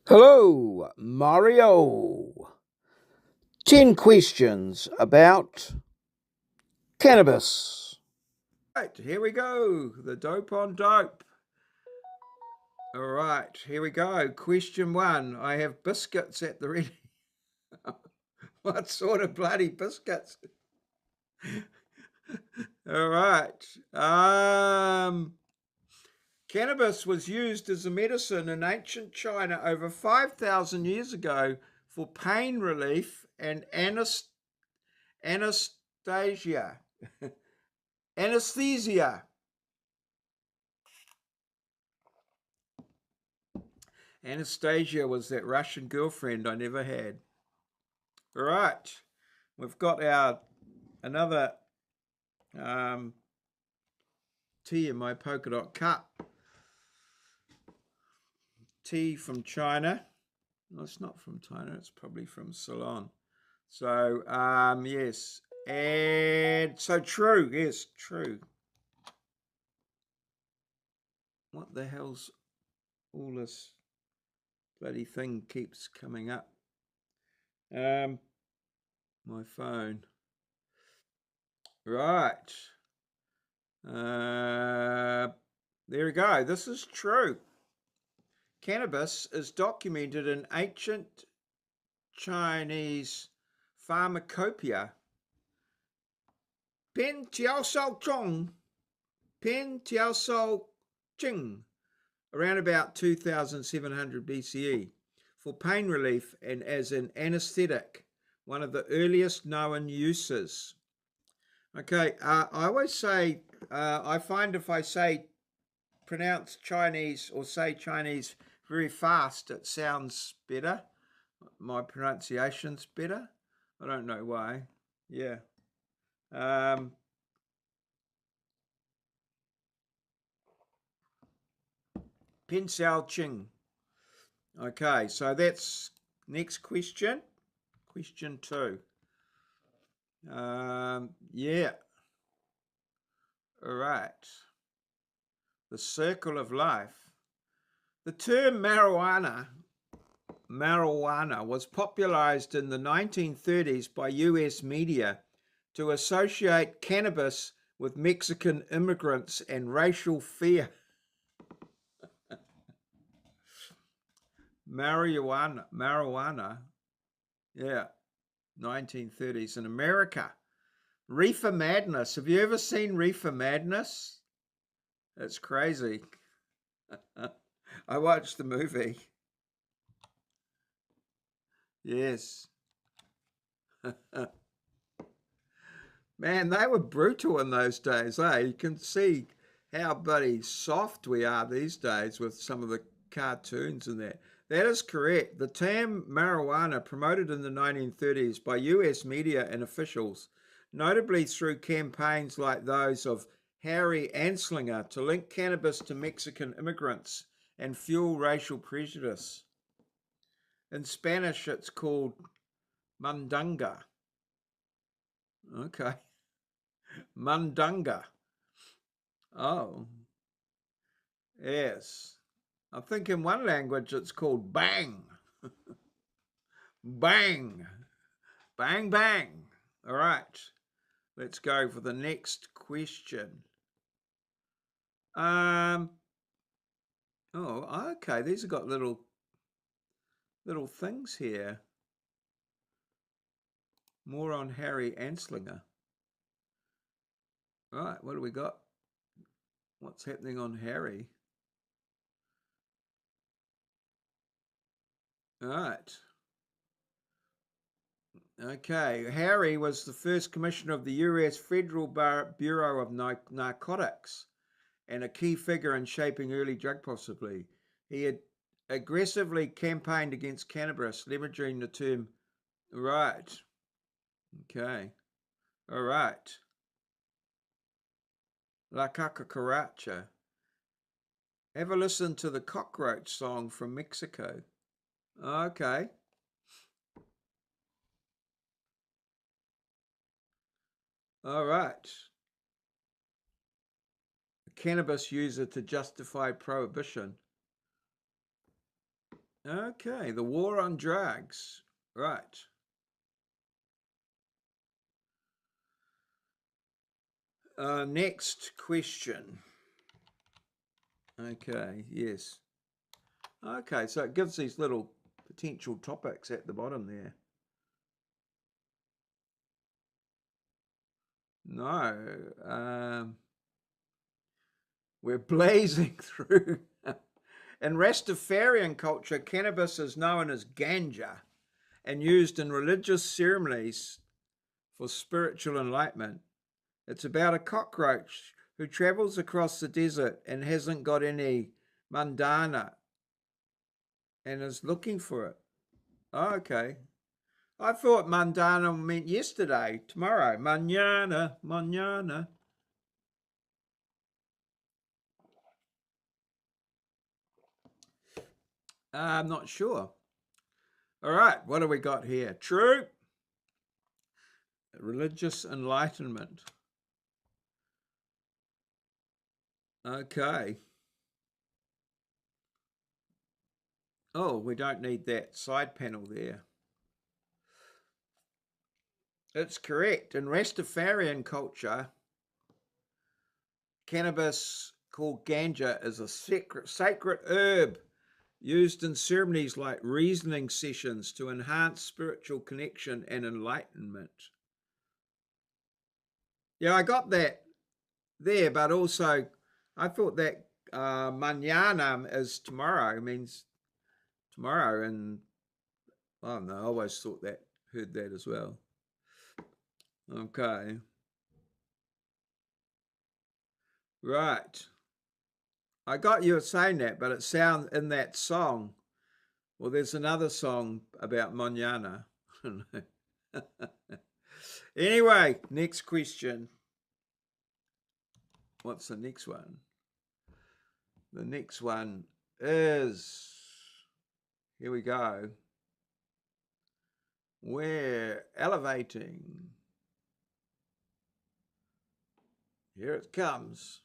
Hello, Mario. 10 questions about cannabis. Right, here we go. The dope on dope. All right, here we go. Question one. I have biscuits at the ready. What sort of bloody biscuits? All right. Cannabis was used as a medicine in ancient China over 5,000 years ago for pain relief and anesthesia. Anesthesia. Anastasia was that Russian girlfriend I never had. All right, we've got our another tea in my polka dot cup. Tea from China. No, it's not from China. It's probably from Ceylon. So yes, and so true. Yes, true. What the hell's all this bloody thing keeps coming up? My phone. Right. There we go. This is true. Cannabis is documented in ancient Chinese pharmacopoeia. Pen Tiao Sao Chong, Pen Tiao Sao Ching, around about 2700 BCE, for pain relief and as an anesthetic, one of the earliest known uses. Okay, I always say, I find if I pronounce Chinese or say Chinese very fast, it sounds better. My pronunciation's better. I don't know why. Yeah. Pen Sao Ching. Okay, so that's next question. Question two. Yeah. All right. The circle of life. The term marijuana was popularized in the 1930s by US media to associate cannabis with Mexican immigrants and racial fear. Marijuana, yeah, 1930s in America. Reefer Madness. Have you ever seen Reefer Madness? It's crazy. I watched the movie. Yes. Man, they were brutal in those days, eh? You can see how bloody soft we are these days with some of the cartoons and that. That is correct. The term marijuana, promoted in the 1930s by US media and officials, notably through campaigns like those of Harry Anslinger to link cannabis to Mexican immigrants and fuel racial prejudice. In Spanish, it's called mandanga. Okay. Mandanga. Oh, yes. I think in one language it's called bang. Bang. Bang, bang. All right. Let's go for the next question. Oh, okay. These have got little things here. More on Harry Anslinger. All right, what do we got? What's happening on Harry? All right. Okay, Harry was the first commissioner of the US Federal Bureau of Narcotics and a key figure in shaping early drug policy. He had aggressively campaigned against cannabis, leveraging the term. Right. Okay. All right. La Cucaracha. Have a listen to the cockroach song from Mexico. Okay. All right. A cannabis user to justify prohibition. Okay, the war on drugs. Right. Next question. Okay, yes. Okay, so it gives these little potential topics at the bottom there. No, we're blazing through. In Rastafarian culture, cannabis is known as ganja and used in religious ceremonies for spiritual enlightenment. It's about a cockroach who travels across the desert and hasn't got any mandana and is looking for it. Oh, okay. I thought mandana meant yesterday, tomorrow. Mañana, mañana. I'm not sure. All right, what do we got here? True. Religious enlightenment. Okay. Oh, we don't need that side panel there. It's correct. In Rastafarian culture, cannabis called ganja is a sacred herb used in ceremonies like reasoning sessions to enhance spiritual connection and enlightenment. Yeah, I got that there, but also I thought that mañana is tomorrow, means tomorrow, and I don't know, I always thought that, heard that as well. Okay. Right. I got you saying that, but it sounds in that song. Well, there's another song about mañana. Anyway, next question. What's the next one? The next one is, here we go. We're elevating. Here it comes.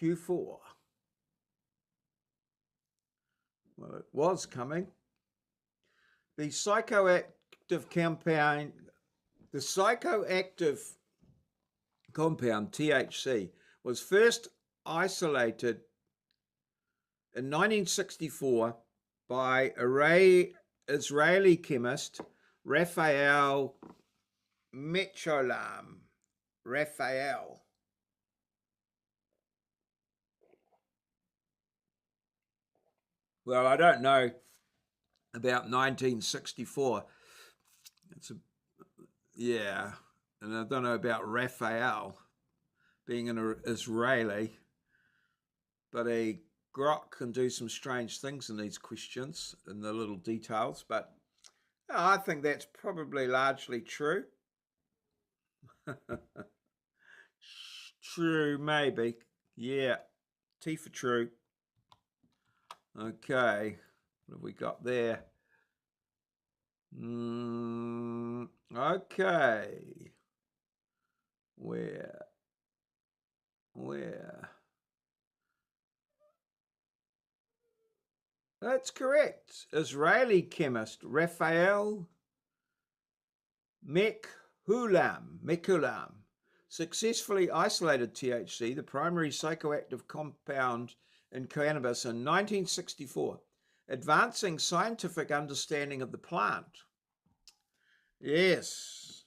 Q4. Well, it was coming. The psychoactive compound THC was first isolated in 1964 by Israeli chemist Raphael Mechoulam. Raphael. Well, I don't know about 1964. Yeah, and I don't know about Raphael being an Israeli, but a grok can do some strange things in these questions in the little details. But I think that's probably largely true. True, maybe. Yeah, T for true. Okay, what have we got there? Okay. Where? That's correct. Israeli chemist Raphael Mechoulam successfully isolated THC, the primary psychoactive compound in cannabis, in 1964, advancing scientific understanding of the plant. Yes.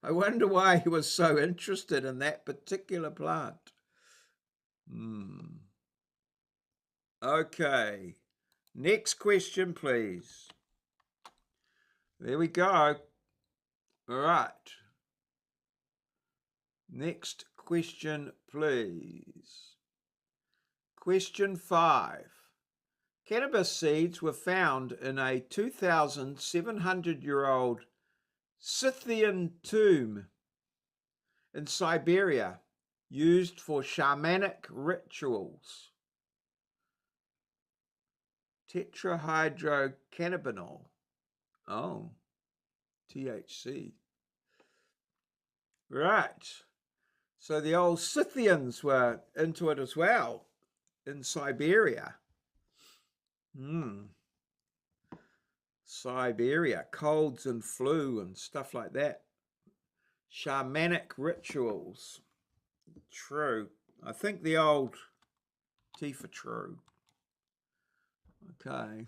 I wonder why he was so interested in that particular plant. Okay. Next question, please. There we go. All right. Next question, please. Question 5. Cannabis seeds were found in a 2,700-year-old Scythian tomb in Siberia, used for shamanic rituals. Tetrahydrocannabinol. Oh, THC. Right. So the old Scythians were into it as well. in Siberia. Siberia, colds and flu and stuff like that. Shamanic rituals. True. I think the old teeth are true. Okay.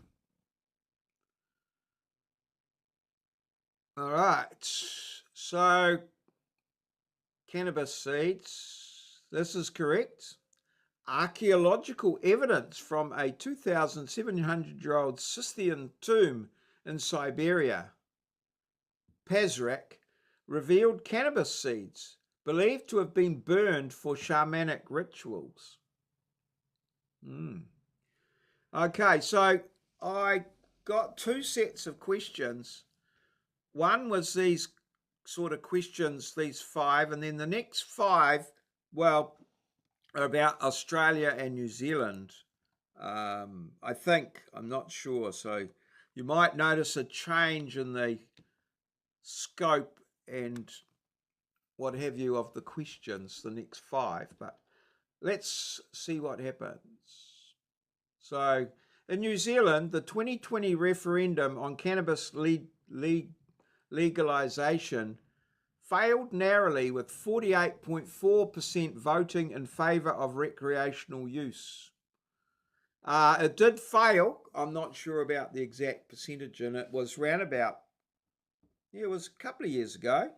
All right. So, cannabis seeds. This is correct. Archaeological evidence from a 2,700-year-old Scythian tomb in Siberia, Pazrak, revealed cannabis seeds believed to have been burned for shamanic rituals. Okay, so I got two sets of questions. One was these sort of questions, these five, and then the next five, well, are about Australia and New Zealand. I think, I'm not sure, so you might notice a change in the scope and what have you of the questions, the next five, but let's see what happens. So, in New Zealand, the 2020 referendum on cannabis legalisation failed narrowly, with 48.4% voting in favour of recreational use. It did fail. I'm not sure about the exact percentage, and it was round about, it was a couple of years ago.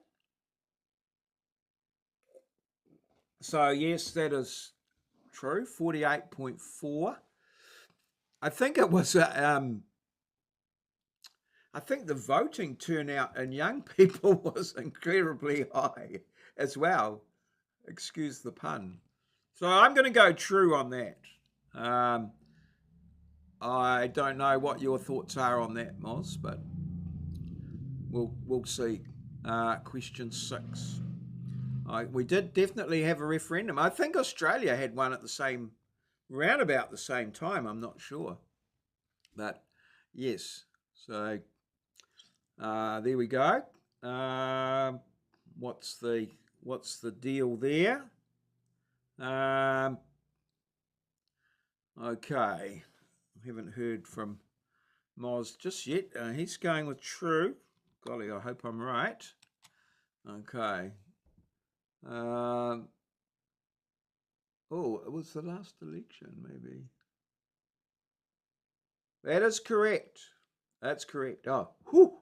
So yes, that is true, 48.4. I think it was I think the voting turnout in young people was incredibly high as well. Excuse the pun. So I'm going to go true on that. I don't know what your thoughts are on that, Moz, but we'll see. Question 6. We did definitely have a referendum. I think Australia had one at round about the same time. I'm not sure, but yes. So there we go. What's the deal there? Okay, I haven't heard from Moz just yet. He's going with true. Golly, I hope I'm right. Okay. Oh, it was the last election, maybe. That is correct. That's correct. Oh, whew.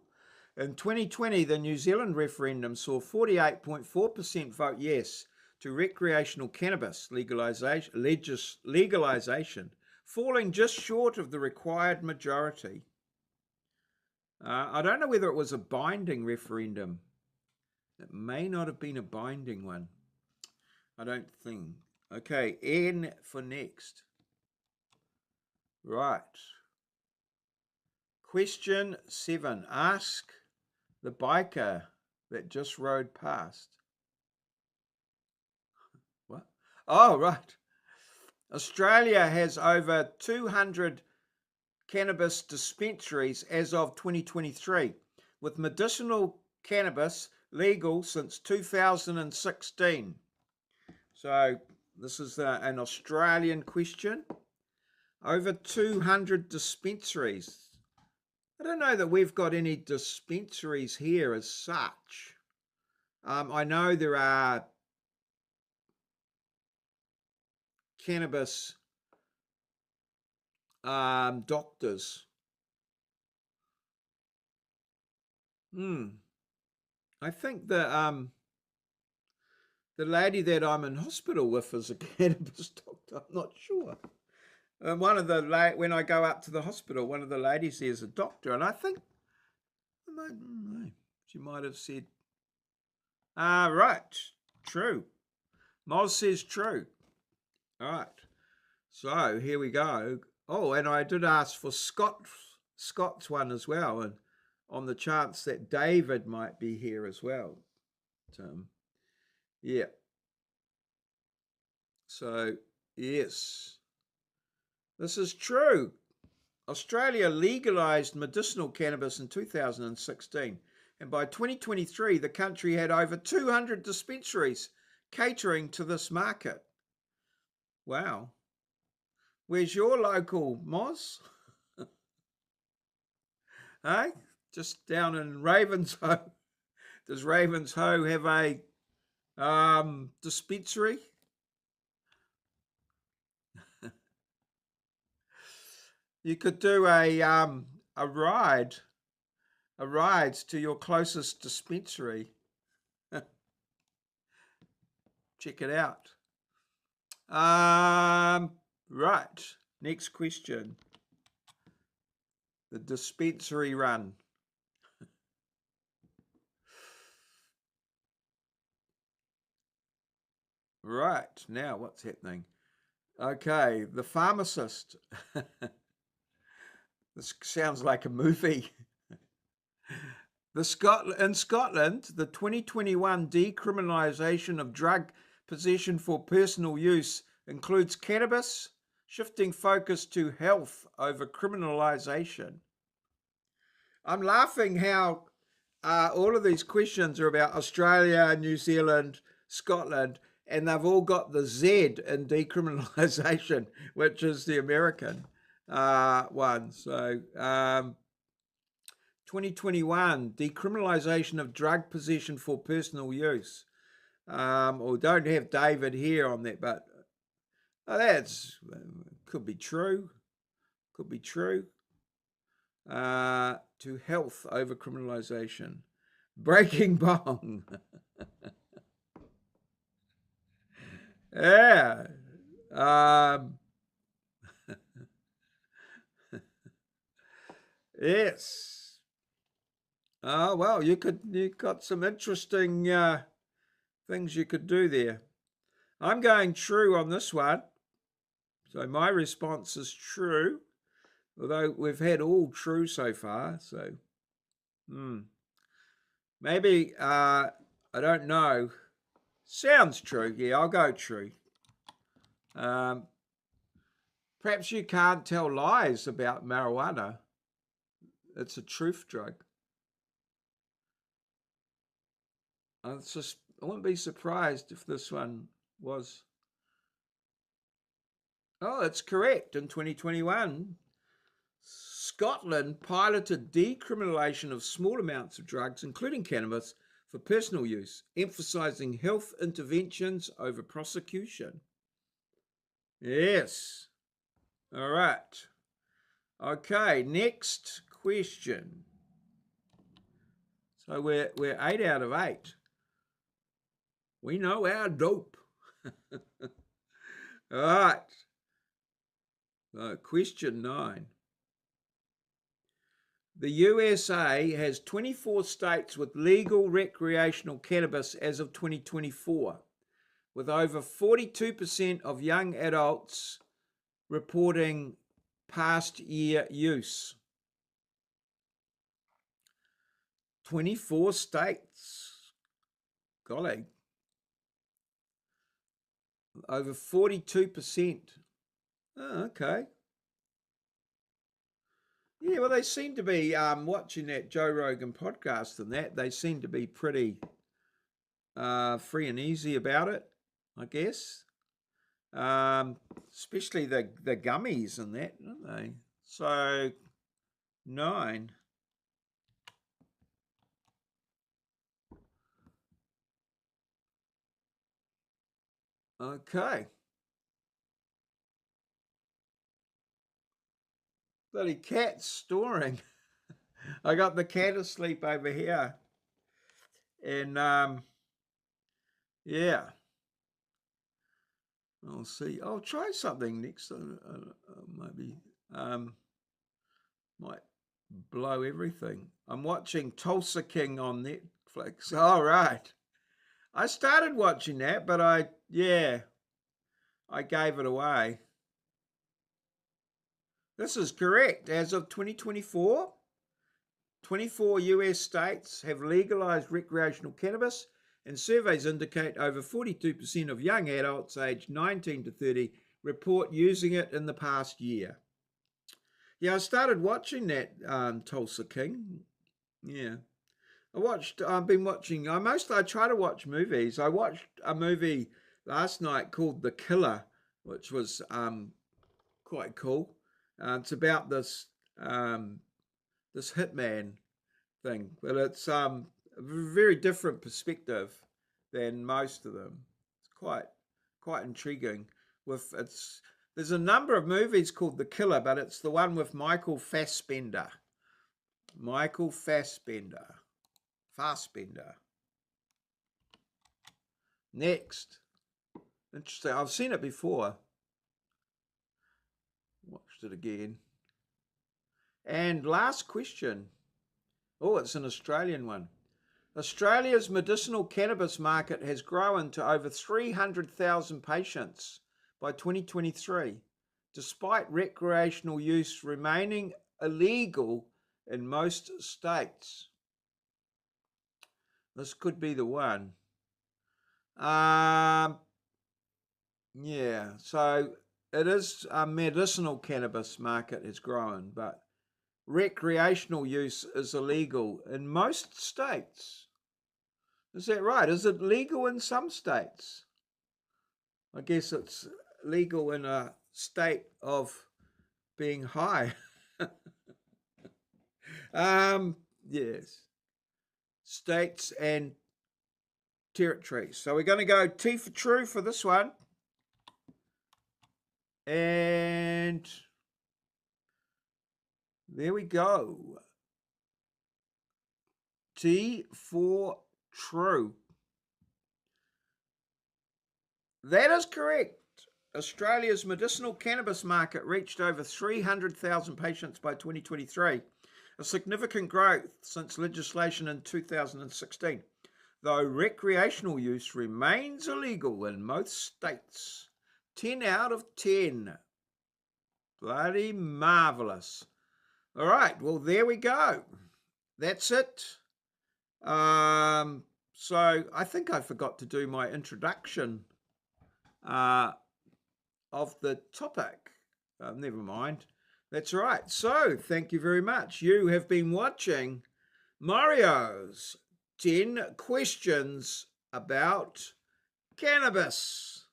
In 2020, the New Zealand referendum saw 48.4% vote yes to recreational cannabis legalisation, falling just short of the required majority. I don't know whether it was a binding referendum. It may not have been a binding one. I don't think. Okay, N for next. Right. Question 7. Ask the biker that just rode past. What? Oh, right. Australia has over 200 cannabis dispensaries as of 2023, with medicinal cannabis legal since 2016. So this is an Australian question. Over 200 dispensaries. I don't know that we've got any dispensaries here as such. I know there are cannabis doctors. I think the lady that I'm in hospital with is a cannabis doctor. I'm not sure. One of the when I go up to the hospital, one of the ladies there is a doctor, and I think she might have said, right, true. Moz says true. All right, so here we go. Oh, and I did ask for Scott's one as well, and on the chance that David might be here as well. Yeah. So yes. This is true. Australia legalised medicinal cannabis in 2016, and by 2023, the country had over 200 dispensaries catering to this market. Wow. Where's your local Moz? Hey, just down in Ravenshoe. Does Ravenshoe have a dispensary? You could do a ride, a ride to your closest dispensary. Check it out. Right. Next question. The dispensary run. Right. Now what's happening? Okay, the pharmacist. This sounds like a movie. In Scotland, the 2021 decriminalisation of drug possession for personal use includes cannabis, shifting focus to health over criminalisation. I'm laughing how all of these questions are about Australia, New Zealand, Scotland, and they've all got the Z in decriminalisation, which is the American one. So 2021, decriminalisation of drug possession for personal use. Or don't have David here on that, but that's could be true. Could be true. To health over criminalisation. Breaking bong. Yeah. Yes. Oh well, you got some interesting things you could do there. I'm going true on this one, so my response is true. Although we've had all true so far, so maybe I don't know. Sounds true. Yeah, I'll go true. Perhaps you can't tell lies about marijuana. It's a truth drug. I wouldn't be surprised if this one was. Oh, it's correct. In 2021, Scotland piloted decriminalisation of small amounts of drugs, including cannabis, for personal use, emphasising health interventions over prosecution. Yes. All right. Okay, next question. So we're 8 out of 8. We know our dope. All right. So question 9. The USA has 24 states with legal recreational cannabis as of 2024, with over 42% of young adults reporting past year use. 24 states. Golly. Over 42%. Oh, okay. Yeah, well, they seem to be watching that Joe Rogan podcast and that. They seem to be pretty free and easy about it, I guess. Especially the gummies and that, aren't they? So 9. Okay. Bloody cat's snoring. I got the cat asleep over here. And yeah. I'll see. I'll try something next. Maybe might blow everything. I'm watching Tulsa King on Netflix. All right. I started watching that, but I gave it away. This is correct. As of 2024, 24 US states have legalized recreational cannabis, and surveys indicate over 42% of young adults aged 19 to 30 report using it in the past year. Yeah, I started watching that Tulsa King. Yeah. I've been watching, I try to watch movies. I watched a movie last night called The Killer, which was quite cool. It's about this hitman thing, but it's a very different perspective than most of them. It's quite intriguing. With it's There's a number of movies called The Killer, but it's the one with Michael Fassbender. Michael Fassbender. Fassbender. Next. Interesting. I've seen it before. Watched it again. And last question. Oh, it's an Australian one. Australia's medicinal cannabis market has grown to over 300,000 patients by 2023, despite recreational use remaining illegal in most states. This could be the one. Yeah, so it is a medicinal cannabis market has grown, but recreational use is illegal in most states. Is that right? Is it legal in some states? I guess it's legal in a state of being high. Yes. States and territories. So we're going to go T for true for this one. And there we go. T for true. That is correct. Australia's medicinal cannabis market reached over 300,000 patients by 2023, a significant growth since legislation in 2016, though recreational use remains illegal in most states. 10 out of 10. Bloody marvellous. All right, well, there we go. That's it. So I think I forgot to do my introduction of the topic. Never mind. That's right. So thank you very much. You have been watching Maurieo's 10 questions about cannabis.